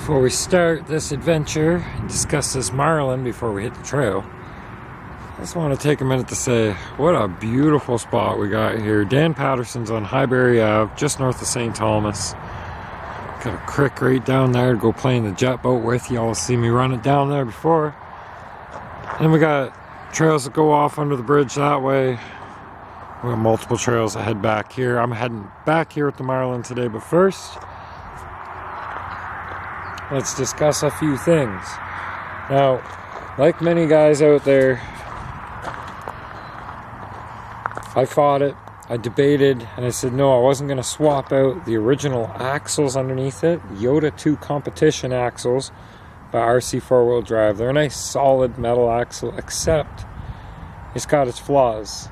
Before we start this adventure and discuss this marlin before we hit the trail, I just want to take a minute to say what a beautiful spot we got here. Dan Patterson's on Highbury Ave, just north of St. Thomas. Got a creek right down there to go play in the jet boat with. Y'all see me run it down there before. And we got trails that go off under the bridge that way. We have multiple trails that head back here. I'm heading back here with the marlin today, but first, let's discuss a few things. Now, like many guys out there, I fought it, I debated, and I said no, I wasn't going to swap out the original axles underneath it, Yoda 2 competition axles by RC 4-wheel drive. They're a nice solid metal axle, except it's got its flaws.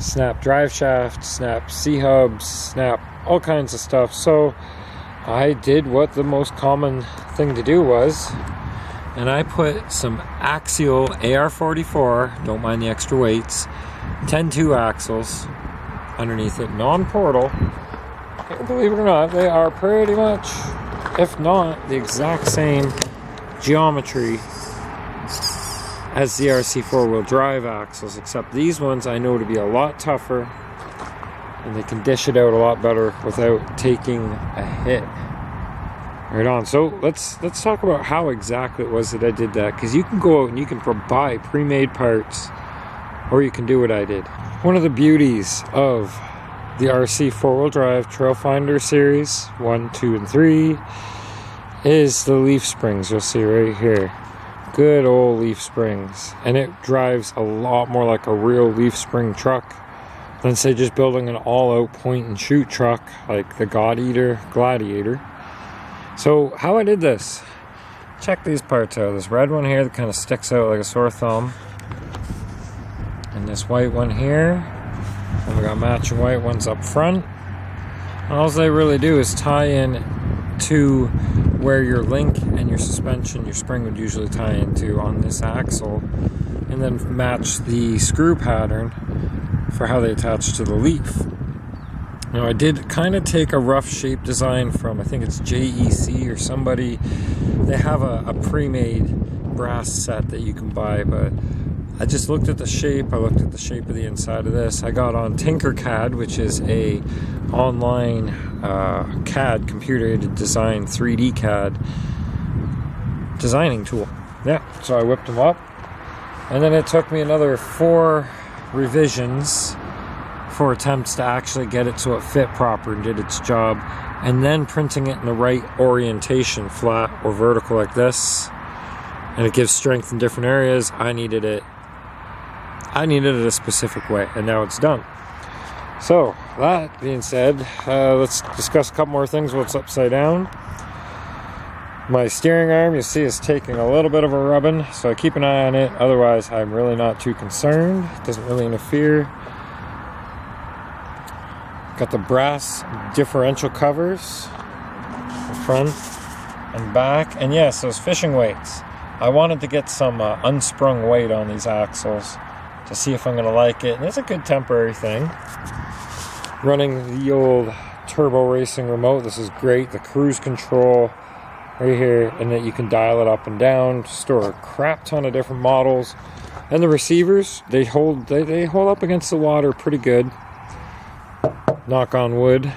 Snap drive shaft, snap C-hubs, snap all kinds of stuff. So I did what the most common thing to do was, and I put some axial AR44, don't mind the extra weights, 10-2 axles underneath it, non-portal. Believe it or not, they are pretty much, if not the exact same geometry as the RC 4-wheel drive axles, except these ones I know to be a lot tougher and they can dish it out a lot better without taking a hit. Right on. So let's talk about how exactly it was that I did that, because you can go out and you can buy pre-made parts, or you can do what I did. One of the beauties of the RC 4-wheel drive Trail Finder series 1, 2, and 3 is the leaf springs. You'll see right here. Good old leaf springs, and it drives a lot more like a real leaf spring truck than say just building an all-out point and shoot truck like the Gladiator. So how I did this, check these parts out. This red one here that kind of sticks out like a sore thumb, and this white one here, and we got matching white ones up front. And all they really do is tie in to where your link and your suspension, your spring would usually tie into on this axle, and then match the screw pattern for how they attach to the leaf. Now I did kind of take a rough shape design from, I think it's JEC or somebody. They have a pre-made brass set that you can buy, but I just looked at the shape. I looked at the shape of the inside of this. I got on Tinkercad, which is a online CAD, computer-aided design, 3D CAD designing tool. Yeah, so I whipped them up. And then it took me another 4 revisions, 4 attempts to actually get it so it fit proper and did its job. And then printing it in the right orientation, flat or vertical like this. And it gives strength in different areas. I needed it a specific way, and now it's done. So, that being said, let's discuss a couple more things. What's upside down? My steering arm, you see, is taking a little bit of a rubbing, so I keep an eye on it. Otherwise, I'm really not too concerned. It doesn't really interfere. Got the brass differential covers, the front and back, and yes, those fishing weights. I wanted to get some unsprung weight on these axles to see if I'm going to like it, and it's a good temporary thing. Running the old turbo racing remote, this is great. The cruise control right here, and that you can dial it up and down, store a crap ton of different models. And the receivers, they hold up against the water pretty good, knock on wood,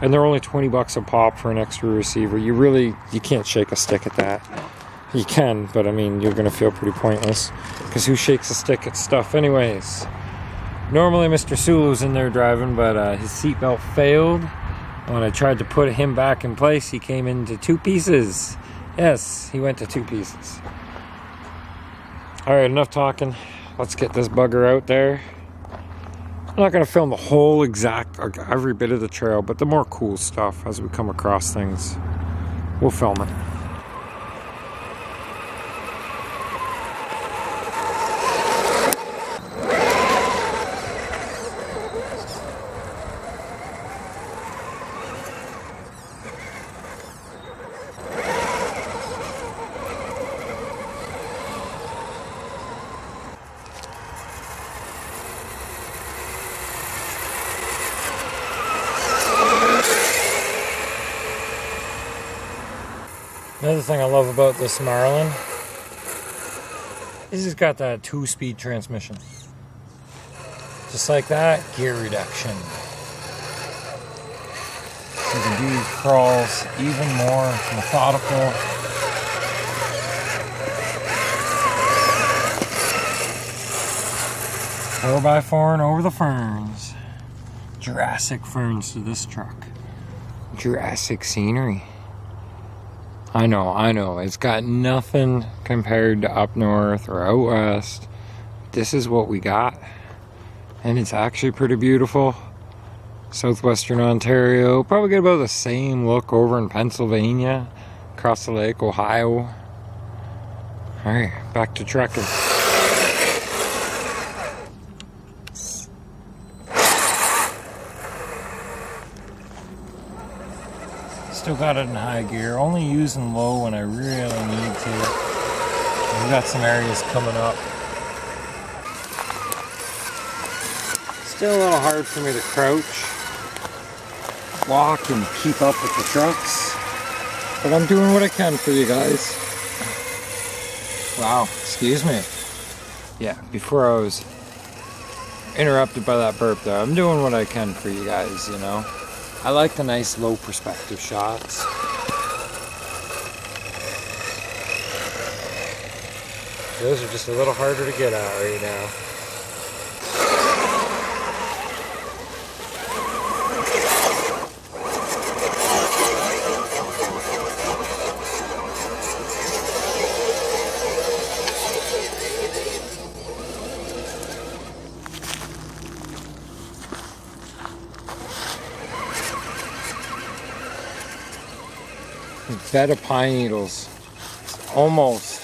and they're only $20 a pop for an extra receiver. You can't shake a stick at that. You can, but I mean, you're going to feel pretty pointless, because who shakes a stick at stuff anyways? Normally Mr. Sulu's in there driving, but his seatbelt failed. When I tried to put him back in place, he came into 2 pieces. Yes, he went to 2 pieces. Alright, enough talking. Let's get this bugger out there. I'm not going to film the whole every bit of the trail, but the more cool stuff as we come across things, we'll film it. Another thing I love about this Marlin is it's got that 2-speed transmission. Just like that, gear reduction. So you can do these crawls even more methodical. Four by four and over the ferns. Jurassic ferns to this truck. Jurassic scenery. I know. It's got nothing compared to up north or out west. This is what we got. And it's actually pretty beautiful. Southwestern Ontario. Probably get about the same look over in Pennsylvania. Across the lake, Ohio. Alright, back to trucking. Still got it in high gear, only using low when I really need to. We've got some areas coming up. Still a little hard for me to crouch, walk, and keep up with the trucks. But I'm doing what I can for you guys. Wow, excuse me. Yeah, before I was interrupted by that burp there, I'm doing what I can for you guys, you know. I like the nice low perspective shots. Those are just a little harder to get at right now. Bed of pine needles, almost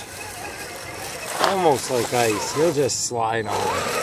like ice. You'll just slide on it.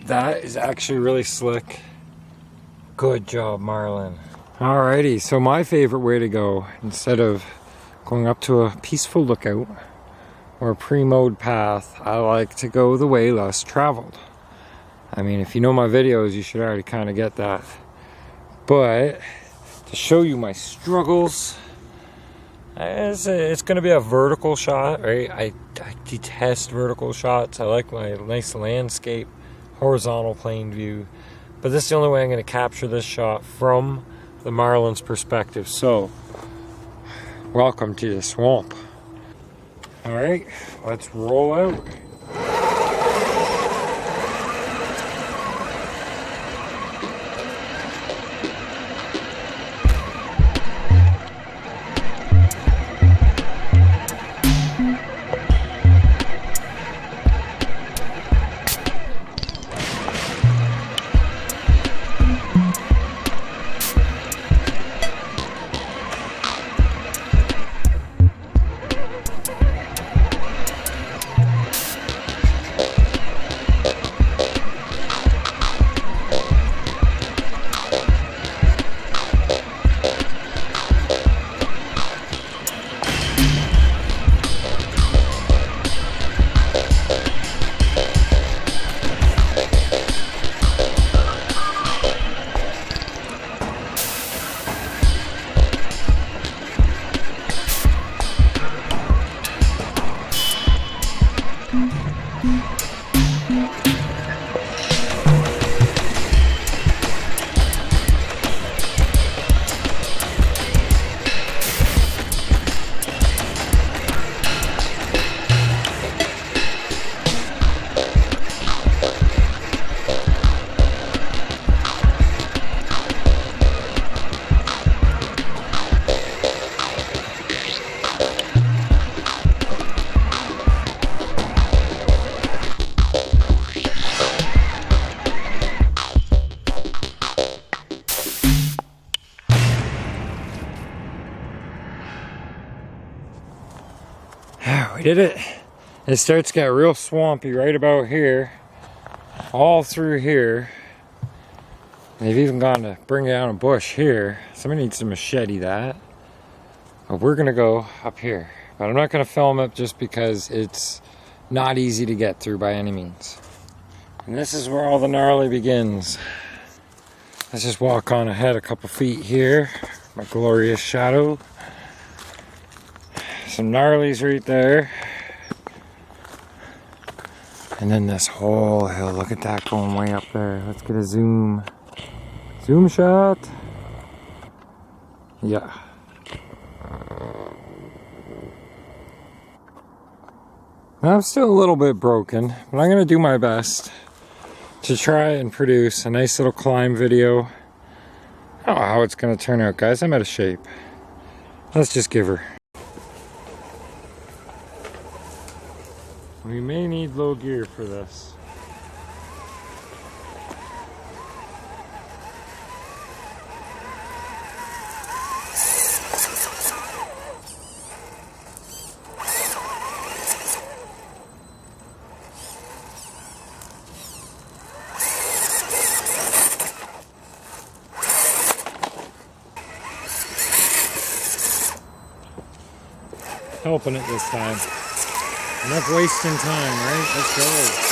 That is actually really slick. Good job, Marlin. Alrighty, so my favorite way to go, instead of going up to a peaceful lookout or a pre-mowed path, I like to go the way less traveled. I mean, if you know my videos, you should already kind of get that. But to show you my struggles, It's going to be a vertical shot, right? I detest vertical shots. I like my nice landscape, horizontal plane view. But this is the only way I'm going to capture this shot from the marlin's perspective. So, welcome to the swamp. All right, let's roll out. We did it. It starts to get real swampy right about here, all through here. They've even gone to bring down a bush here. Somebody needs to machete that. But we're gonna go up here. But I'm not gonna film it just because it's not easy to get through by any means. And this is where all the gnarly begins. Let's just walk on ahead a couple feet here. My glorious shadow. Some gnarlies right there. And then this whole hill. Look at that going way up there. Let's get a zoom. Zoom shot. Yeah. I'm still a little bit broken, but I'm going to do my best to try and produce a nice little climb video. I don't know how it's going to turn out, guys. I'm out of shape. Let's just give her. We may need low gear for this. Helping it this time. Enough wasting time, right? Let's go.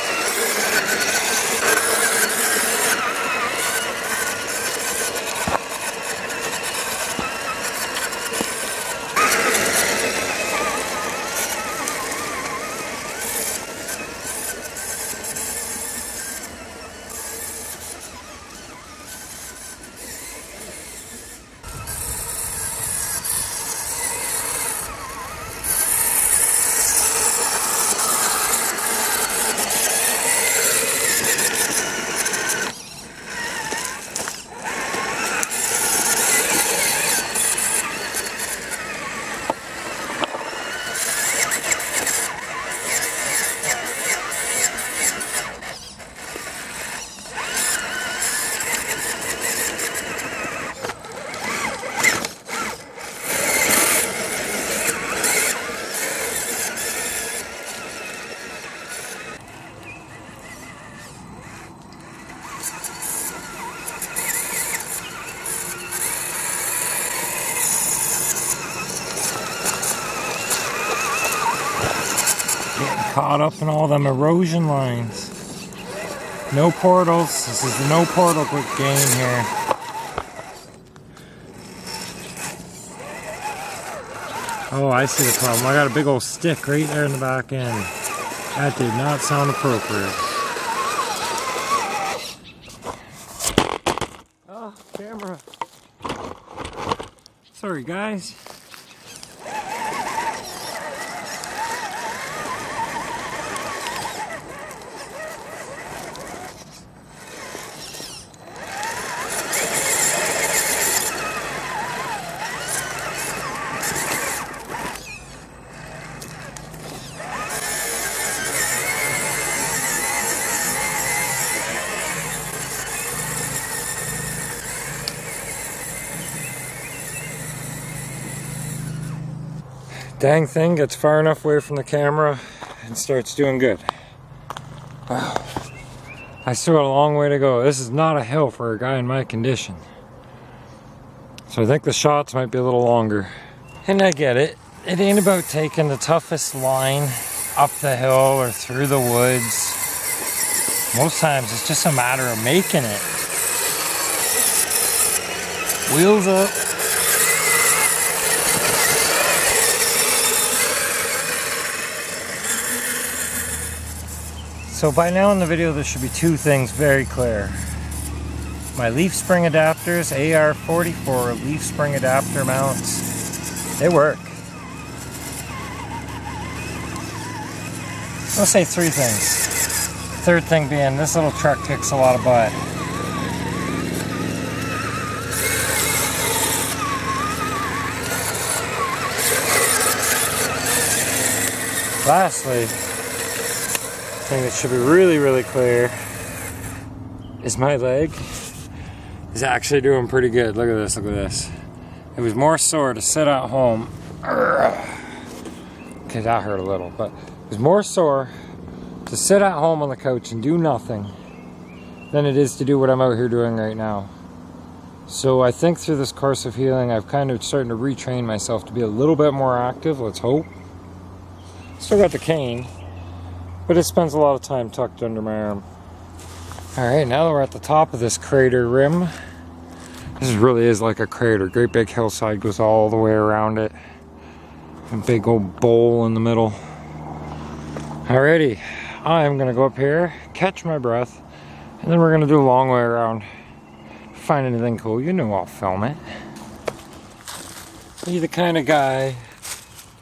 Caught up in all them erosion lines. No portals. This is the no portal game here. Oh, I see the problem. I got a big old stick right there in the back end. That did not sound appropriate. Oh, camera. Sorry, guys. Dang thing gets far enough away from the camera and starts doing good. Wow. I still got a long way to go. This is not a hill for a guy in my condition. So I think the shots might be a little longer. And I get it. It ain't about taking the toughest line up the hill or through the woods. Most times it's just a matter of making it. Wheels up. So by now in the video there should be two things very clear. My leaf spring adapters, AR44 leaf spring adapter mounts, they work. I'll say three things. Third thing being this little truck kicks a lot of butt. Lastly, thing that should be really clear is my leg is actually doing pretty good. Look at this, look at this. It was more sore to sit at home. Okay, that hurt a little, but it was more sore to sit at home on the couch and do nothing than it is to do what I'm out here doing right now. So I think through this course of healing, I've kind of starting to retrain myself to be a little bit more active, let's hope. Still got the cane, but it spends a lot of time tucked under my arm. Alright, now that we're at the top of this crater rim, this really is like a crater. Great big hillside goes all the way around it. A big old bowl in the middle. Alrighty, I'm gonna go up here, catch my breath, and then we're gonna do a long way around. Find anything cool, you know I'll film it. You're the kind of guy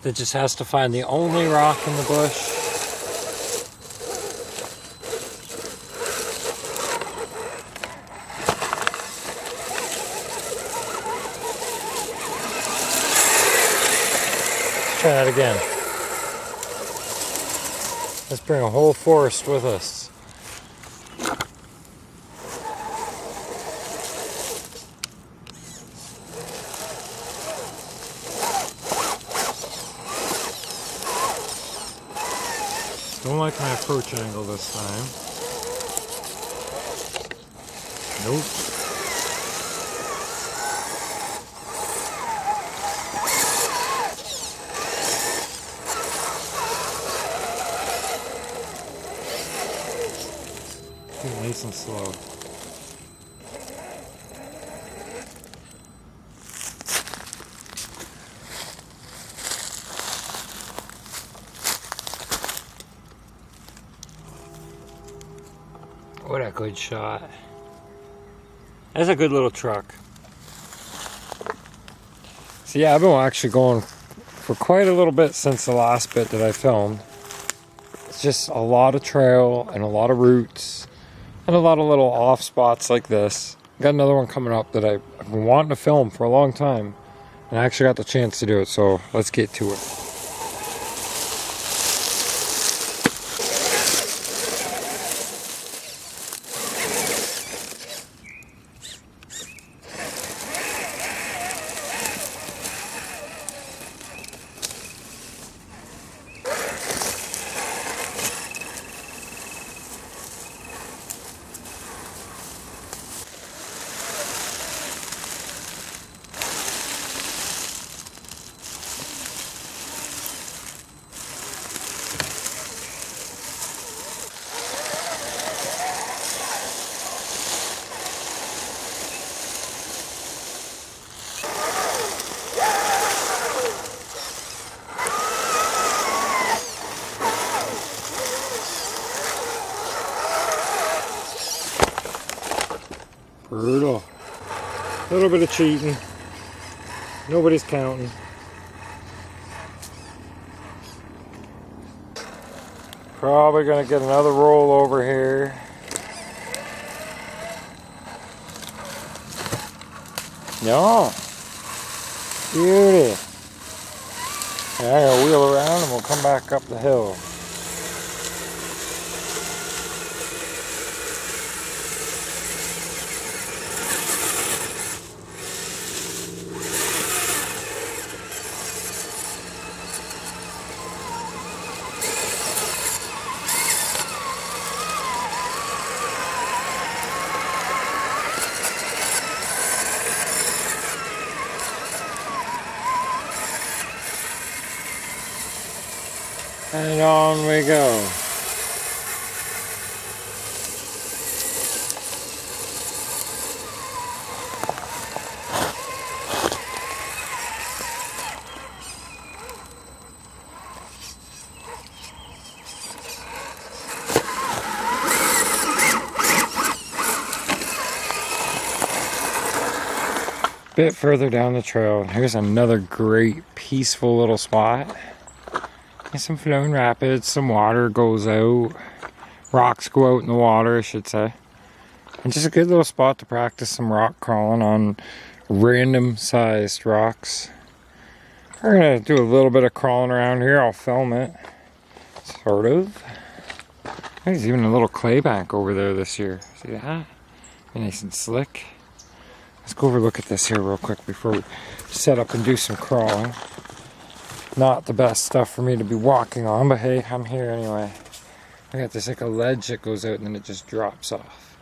that just has to find the only rock in the bush. Try that again. Let's bring a whole forest with us. Don't like my approach angle this time. Nope. Nice and slow. What a good shot. That's a good little truck. So yeah, I've been actually going for quite a little bit since the last bit that I filmed. It's just a lot of trail and a lot of roots. And a lot of little off spots like this. Got another one coming up that I've been wanting to film for a long time. And I actually got the chance to do it, so let's get to it. Brutal. A little bit of cheating. Nobody's counting. Probably gonna get another roll over here. No. Beauty. Yeah, I'm gonna wheel around and we'll come back up the hill. And on we go. Bit further down the trail, here's another great peaceful little spot. There's some flowing rapids, some water goes out, rocks go out in the water I should say. And just a good little spot to practice some rock crawling on random sized rocks. We're gonna do a little bit of crawling around here, I'll film it. Sort of. There's even a little clay bank over there this year. See that? Nice and slick. Let's go over and look at this here real quick before we set up and do some crawling. Not the best stuff for me to be walking on, but hey, I'm here anyway. I got this like a ledge that goes out and then it just drops off.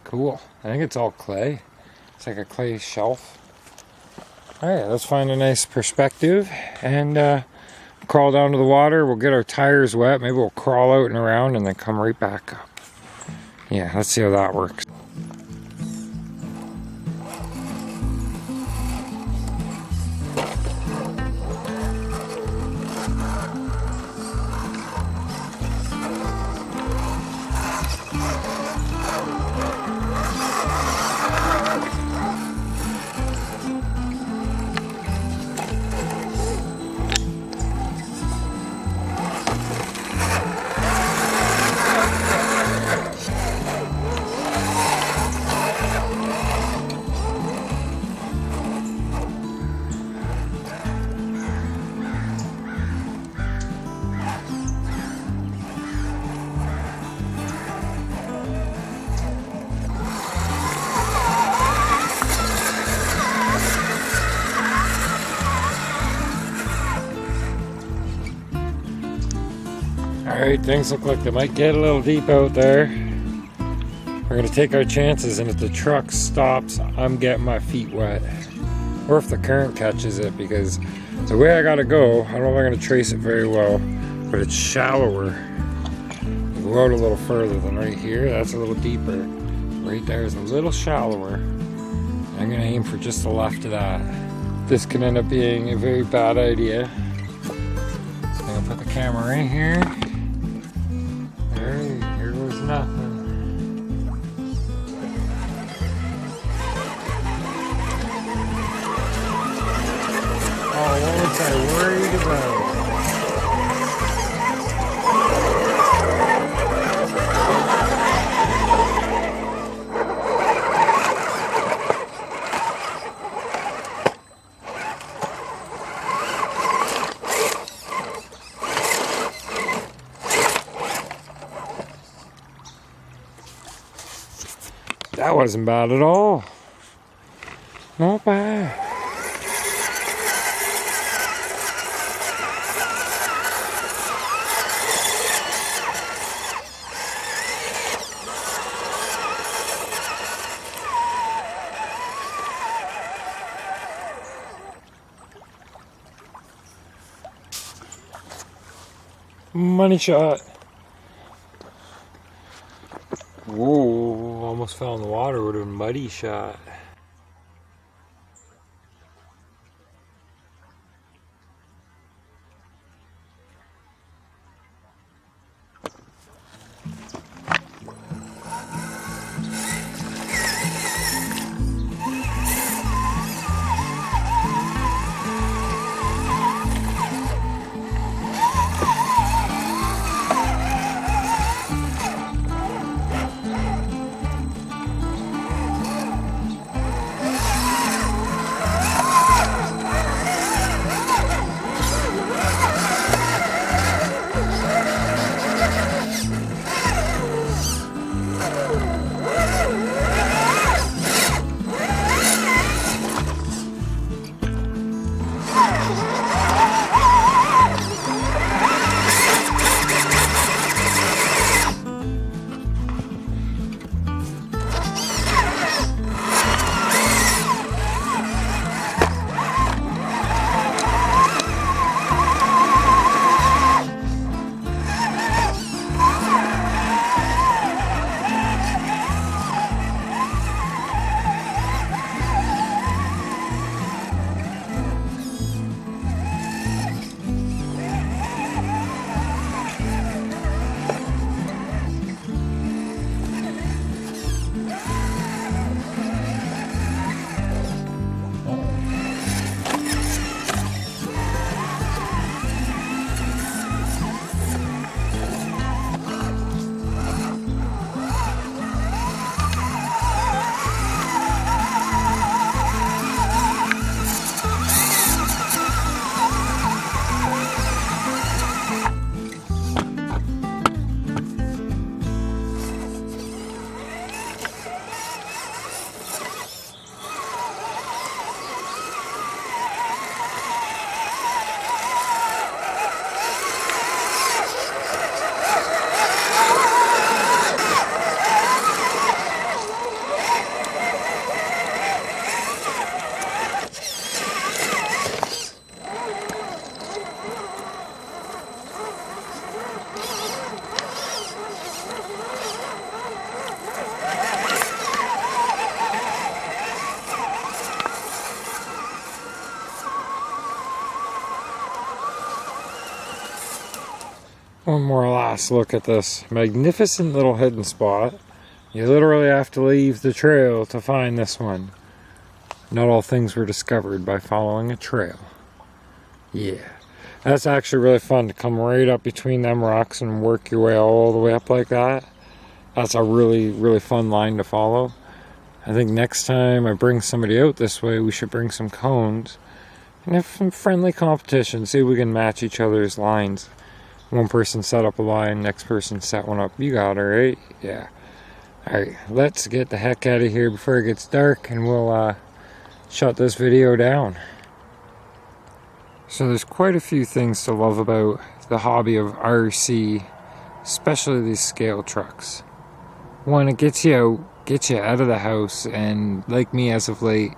Cool. I think it's all clay. It's like a clay shelf. Alright, let's find a nice perspective and crawl down to the water. We'll get our tires wet. Maybe we'll crawl out and around and then come right back up. Yeah, let's see how that works. Alright, things look like they might get a little deep out there. We're going to take our chances, and if the truck stops, I'm getting my feet wet. Or if the current catches it, because the way I gotta go, I don't know if I'm going to trace it very well, but it's shallower. You go out a little further than right here, that's a little deeper. Right there is a little shallower. I'm going to aim for just the left of that. This can end up being a very bad idea. I'm going to put the camera right here. Here goes nothing. Oh, what was I worried about? That wasn't bad at all. Not bad. Money shot. Whoa, almost fell in the water. Would have been muddy shot. One more last look at this magnificent little hidden spot. You literally have to leave the trail to find this one. Not all things were discovered by following a trail. Yeah. That's actually really fun to come right up between them rocks and work your way all the way up like that. That's a really, really fun line to follow. I think next time I bring somebody out this way, we should bring some cones and have some friendly competition. See if we can match each other's lines. One person set up a line, next person set one up. You got it, right? Yeah. Alright, let's get the heck out of here before it gets dark, and we'll shut this video down. So there's quite a few things to love about the hobby of RC, especially these scale trucks. One, it gets you out of the house, and like me as of late,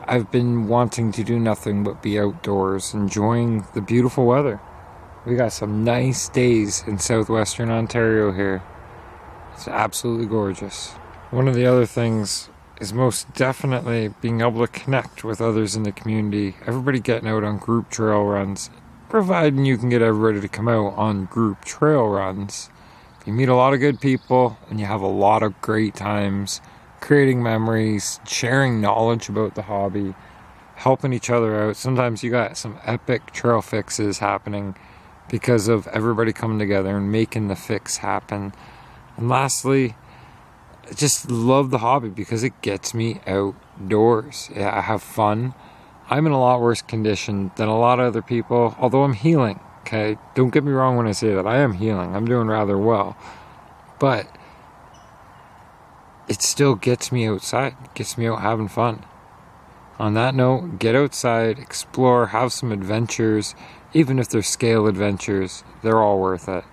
I've been wanting to do nothing but be outdoors, enjoying the beautiful weather. We got some nice days in southwestern Ontario here. It's absolutely gorgeous. One of the other things is most definitely being able to connect with others in the community. Everybody getting out on group trail runs, providing you can get everybody to come out on group trail runs. You meet a lot of good people, and you have a lot of great times, creating memories, sharing knowledge about the hobby, helping each other out. Sometimes you got some epic trail fixes happening because of everybody coming together and making the fix happen. And lastly, I just love the hobby because it gets me outdoors. Yeah, I have fun. I'm in a lot worse condition than a lot of other people, although I'm healing. Okay, don't get me wrong when I say that. I am healing. I'm doing rather well. But it still gets me outside. It gets me out having fun. On that note, get outside, explore, have some adventures. Even if they're scale adventures, they're all worth it.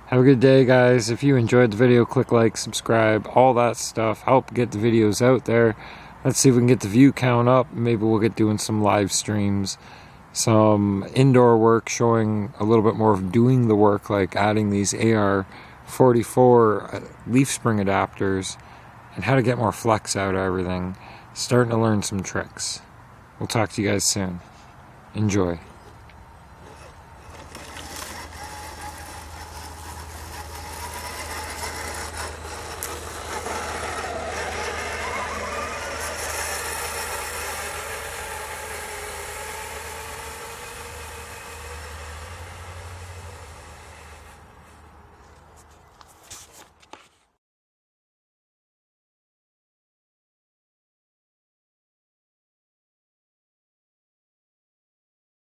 Have a good day, guys. If you enjoyed the video, click like, subscribe, all that stuff. Help get the videos out there. Let's see if we can get the view count up. Maybe we'll get doing some live streams, some indoor work showing a little bit more of doing the work, like adding these AR44 leaf spring adapters and how to get more flex out of everything. Starting to learn some tricks. We'll talk to you guys soon. Enjoy.